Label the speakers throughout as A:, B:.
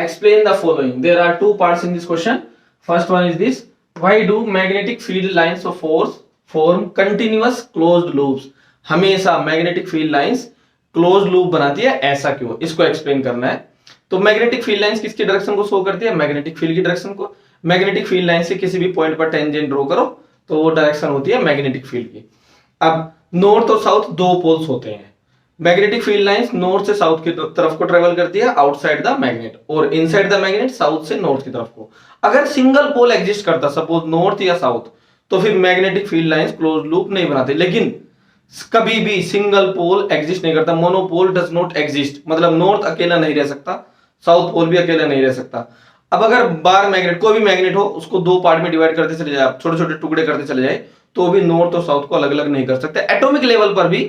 A: explain the following. There are two parts in this question. First one is this: why do magnetic field lines of force form continuous closed loops? हमेशा magnetic field lines close loop बनाती है, ऐसा क्यों? इसको explain करना है। तो magnetic field lines किसकी डायरेक्शन को शो करती है? मैग्नेटिक फील्ड की डायरेक्शन को। मैग्नेटिक फील्ड लाइन से किसी भी पॉइंट पर टेंजेंट ड्रॉ करो तो वो डायरेक्शन होती है मैग्नेटिक फील्ड की। अब नॉर्थ और साउथ दो पोल्स होते हैं। मैग्नेटिक फील्ड लाइंस नॉर्थ से साउथ की तरफ को ट्रेवल करती है आउटसाइड द मैग्नेट, और इनसाइड द मैग्नेट साउथ से नॉर्थ की तरफ को। अगर सिंगल पोल एग्जिस्ट करता, सपोज नॉर्थ या साउथ, तो फिर magnetic field lines close loop नहीं बनाते। लेकिन कभी भी सिंगल पोल एग्जिस्ट नहीं करता, मोनोपोल डज नॉट एग्जिस्ट, मतलब नॉर्थ अकेला नहीं रह सकता, साउथ पोल भी अकेला नहीं रह सकता। अब अगर बार मैग्नेट, कोई भी मैग्नेट हो, उसको दो पार्ट में डिवाइड करते चले जाए, छोटे छोटे टुकड़े करते चले जाए, तो भी नॉर्थ और साउथ को अलग अलग नहीं कर सकते। एटॉमिक लेवल पर भी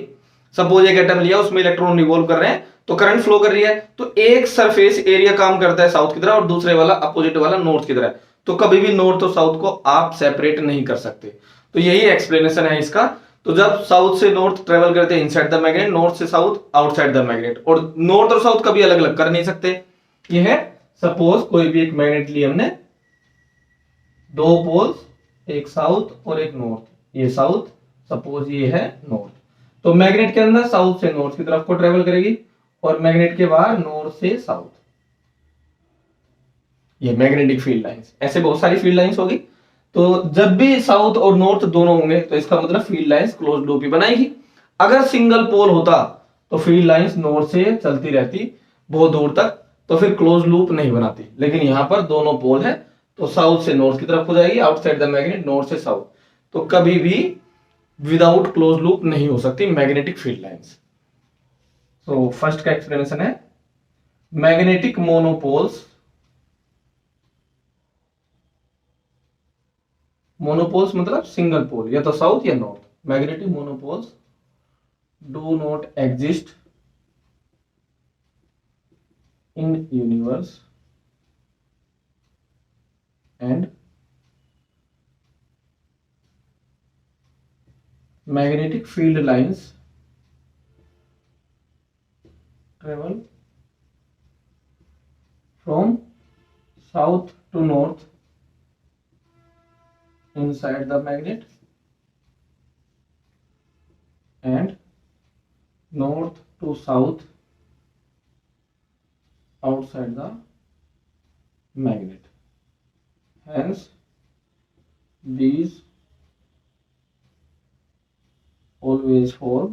A: सपोज एक एटम लिया, उसमें इलेक्ट्रॉन रिवॉल्व कर रहे हैं, तो करंट फ्लो कर रही है, तो एक सरफेस एरिया काम करता है साउथ की तरह और दूसरे वाला अपोजिट वाला नॉर्थ की तरह, तो कभी भी नॉर्थ और साउथ को आप सेपरेट नहीं कर सकते। तो यही एक्सप्लेनेशन है इसका। तो जब साउथ से नॉर्थ ट्रेवल करते हैं इनसाइड द मैग्नेट, नॉर्थ से साउथ आउटसाइड द मैग्नेट, और नॉर्थ और साउथ कभी अलग अलग कर नहीं सकते। ये है सपोज कोई भी एक मैग्नेट लिए हमने, दो पोल्स, एक साउथ और एक नॉर्थ, ये साउथ, सपोज ये है नॉर्थ, तो मैग्नेट के अंदर साउथ से नॉर्थ की तरफ को ट्रेवल करेगी और मैग्नेट के बाहर नॉर्थ से साउथ। ये मैग्नेटिक फील्ड लाइंस, ऐसे बहुत सारी फील्ड लाइंस होगी। तो जब भी साउथ और नॉर्थ दोनों होंगे तो इसका मतलब फील्ड लाइंस क्लोज लूप ही बनाएगी। अगर सिंगल पोल होता तो फील्ड लाइंस नॉर्थ से चलती रहती बहुत दूर तक, तो फिर क्लोज लूप नहीं बनाती। लेकिन यहां पर दोनों पोल है तो साउथ से नॉर्थ की तरफ हो जाएगी, आउटसाइड द मैग्नेट नॉर्थ से साउथ, तो कभी भी विदाउट क्लोज लूप नहीं हो सकती magnetic field lines. So first का एक्सप्लेनेशन है मैग्नेटिक मोनोपोल्स, मोनोपोल्स मतलब सिंगल पोल, या तो साउथ या north. Magnetic monopoles do not exist in universe and magnetic field lines travel from south to north inside the magnet and north to south outside the magnet. Hence these always form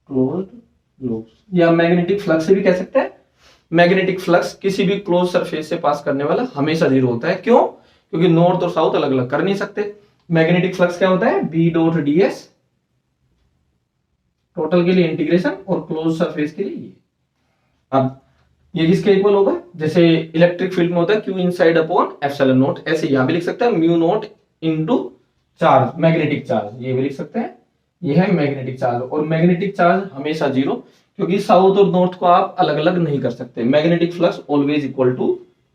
A: closed loops। या magnetic flux भी कह सकते हैं। Magnetic flux किसी भी close surface से पास करने वाला हमेशा जीरो होता है। क्यों? क्योंकि नॉर्थ और साउथ अलग अलग कर नहीं सकते। मैग्नेटिक फ्लक्स क्या होता है? B dot d s, total के लिए इंटीग्रेशन और क्लोज सरफेस के लिए ये। अब ये किसके इक्वल होगा? जैसे इलेक्ट्रिक फील्ड में होता है q inside upon epsilon naught, ऐसे यहां भी लिख सकते हैं mu naught into charge, magnetic charge, ये भी लिख सकते हैं। ये है मैग्नेटिक चार्ज, और मैग्नेटिक चार्ज हमेशा जीरो, क्योंकि साउथ और नॉर्थ को आप अलग अलग नहीं कर सकते। Magnetic flux always equal to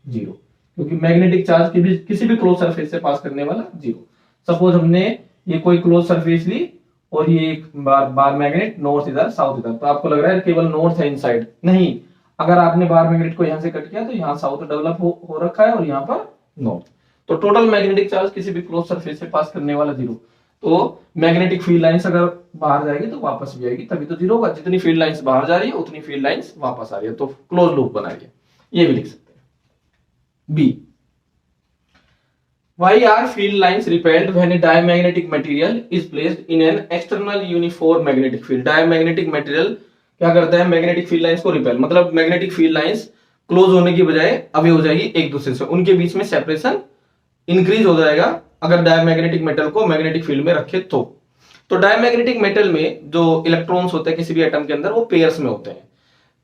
A: zero, क्योंकि मैग्नेटिक चार्ज की भी किसी भी क्लोज सरफेस से पास करने वाला जीरो। सपोज हमने ये कोई क्लोज सरफेस ली और ये एक बार मैग्नेट नॉर्थ इधर साउथ इधर, तो आपको लग रहा है केवल नॉर्थ है इनसाइड, नहीं। अगर आपने बार मैग्नेट को यहां से कट किया तो यहाँ साउथ डेवलप हो रखा है और यहाँ पर नॉर्थ, तो टोटल मैग्नेटिक चार्ज किसी भी क्लोज सरफेस से पास करने वाला जीरो। तो मैग्नेटिक फील्ड लाइंस अगर बाहर जाएगी तो वापस भी आएगी, तभी तो जीरो होगा। जितनी फील्ड लाइंस बाहर जा रही है उतनी फील्ड लाइंस वापस आ रही है, तो क्लोज लूप बना रही है। ये भी लिख सकते हैं। B, why are field lines repelled when a diamagnetic material is placed in an external uniform magnetic field? Diamagnetic material क्या करता है? मैग्नेटिक फील्ड लाइंस को रिपेल, मतलब मैग्नेटिक फील्ड लाइंस क्लोज होने की बजाय अवे हो जाएगी एक दूसरे से, उनके बीच में सेपरेशन इंक्रीज हो जाएगा अगर डायमैग्नेटिक मेटल को मैग्नेटिक फील्ड में रखे तो डायमैग्नेटिक मेटल में जो इलेक्ट्रॉन्स होते हैं किसी भी एटम के अंदर वो पेयर्स में होते हैं,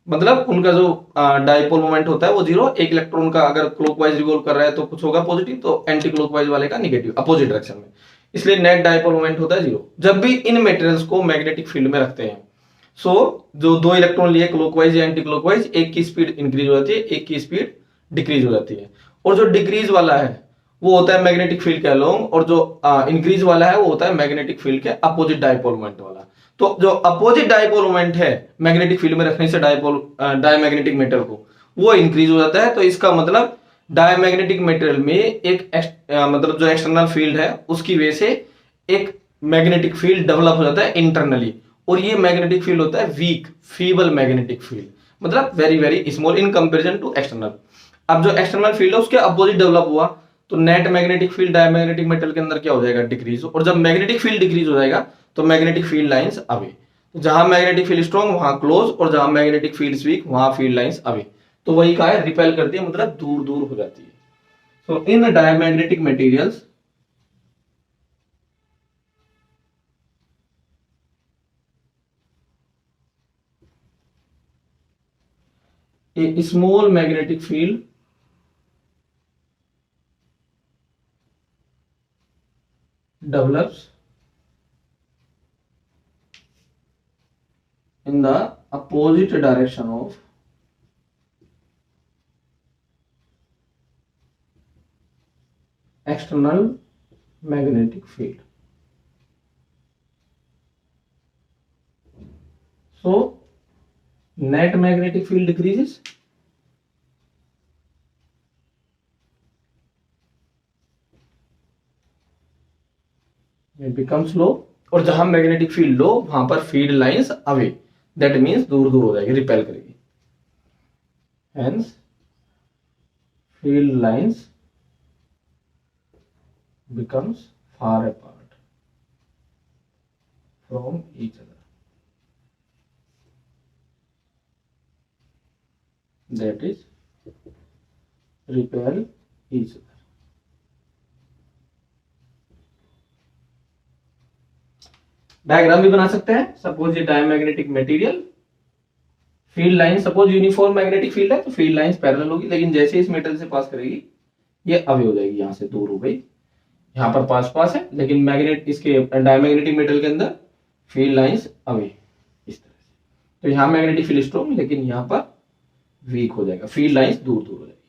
A: मतलब उनका जो डाइपोल मोमेंट होता है वो जीरो। एक इलेक्ट्रॉन का अगर क्लॉकवाइज रिवॉल्व कर रहा है तो कुछ होगा पॉजिटिव, तो एंटी क्लॉकवाइज वाले का नेगेटिव, अपोजिट डायरेक्शन में, इसलिए नेट डाइपोल मोमेंट होता है जीरो जब भी इन मटेरियल्स को मैग्नेटिक फील्ड में रखते हैं। सो जो दो इलेक्ट्रॉन लिए क्लॉकवाइज या एंटी क्लॉकवाइज, एक की स्पीड इंक्रीज हो जाती है, एक की स्पीड डिक्रीज हो जाती है, और जो डिक्रीज वाला है वो होता है मैग्नेटिक फील्ड के अलोंग, और जो इंक्रीज वाला है वो होता है मैग्नेटिक फील्ड के अपोजिट डाइपोल मोमेंट वाला। तो जो अपोजिट डाइपोल मोमेंट है मैग्नेटिक फील्ड में रखने से डायमैग्नेटिक मेटल को, वो इंक्रीज हो जाता है। तो इसका मतलब डायमैग्नेटिक मटेरियल में एक मतलब जो एक्सटर्नल फील्ड है उसकी वजह से एक मैग्नेटिक फील्ड डेवलप हो जाता है इंटरनली, और ये मैग्नेटिक फील्ड होता है वीक, फीबल मैग्नेटिक फील्ड, मतलब very very small in comparison to external. अब जो एक्सटर्नल फील्ड है उसके अपोजिट डेवलप हुआ, तो net magnetic field diamagnetic metal के अंदर क्या हो जाएगा, डिक्रीज। और जब मैग्नेटिक फील्ड डिक्रीज हो जाएगा तो मैग्नेटिक फील्ड लाइंस अवे। तो जहां मैग्नेटिक फील्ड स्ट्रॉन्ग वहां क्लोज, और जहां मैग्नेटिक फील्ड वीक वहां फील्ड लाइंस अवे। तो वही कहा है, रिपेल करती है, मतलब दूर दूर हो जाती है। So in diamagnetic materials a small magnetic field develops in the opposite direction of external magnetic field. So net magnetic field decreases, it becomes low, और जहां मैग्नेटिक फील्ड लो वहां पर field lines away, that means दूर दूर हो जाएगी, repel करेगी। Hence field lines becomes far apart from each other, that is repel each other. Diagram भी बना सकते हैं। सपोज ये diamagnetic material, field line suppose uniform magnetic field है तो फील्ड लाइंस पैरेलल होगी, लेकिन जैसे इस मेटल से पास करेगी ये अवे हो जाएगी, यहां से दूर हो गई, यहां पर पास पास है, लेकिन मैग्नेट इसके डायमैग्नेटिक मेटल के अंदर फील्ड लाइंस अवे, इस तरह से। तो यहां मैग्नेटिक फील्ड स्ट्रॉन्ग, लेकिन यहां पर वीक हो जाएगा, फील्ड लाइंस दूर दूर हो जाएगी।